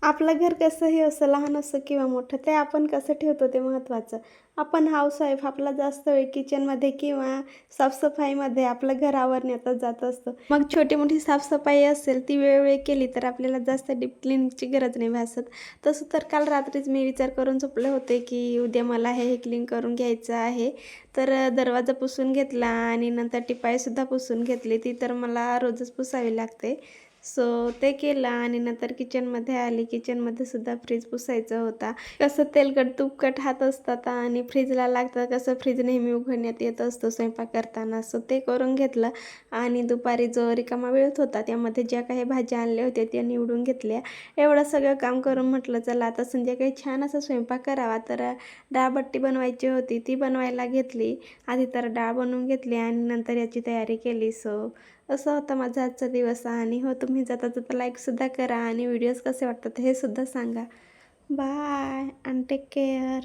आपलं घर कसंही असो, लहान असो किंवा मोठं, ते आपण कसं ठेवतो ते महत्त्वाचं. आपण हाउसवाईफ आपला जास्त वेळ किचनमध्ये किंवा साफसफाईमध्ये आपलं घर आवरण्यातच जात असतो. मग छोटी-मोठी साफसफाई असेल, ती वेळोवेळी केली तर आपल्याला जास्त डीप क्लीनिंगची गरज नाही भासत. तसं तर काल रात्रीच मी विचार करून झोपले होते, की उद्या मला हे क्लीन करून घ्यायचं आहे. तर दरवाजा पुसून घेतला आणि नंतर टिपाईसुद्धा पुसून घेतली. ती तर मला रोजच पुसावी लागते. सो ते केलं आणि नंतर किचनमध्ये आली. किचनमध्ये सुद्धा फ्रीज पुसायचा होता. कसं तेलकट, तुपकट हात असतात आणि फ्रीजला लागतं. कसं फ्रीज नेहमी उघडण्यात येत असतो स्वयंपाक करताना. सो ते करून घेतलं आणि दुपारी जो रिकामा वेळ होता त्यामध्ये ज्या काही भाज्या आणल्या होत्या त्या निवडून घेतल्या. एवढं सगळं काम करून म्हटलं चला आता संध्याकाळी छान असा स्वयंपाक करावा. तर डाळबट्टी बनवायची होती ती बनवायला घेतली. आधी तर डाळ बनवून घेतली आणि नंतर याची तयारी केली. सो असा होता माझा आजचा दिवस आणि हो तुम्ही जाता जाता लाईकसुद्धा करा आणि व्हिडिओज कसे वाटतात हे सुद्धा सांगा. Bye and take care.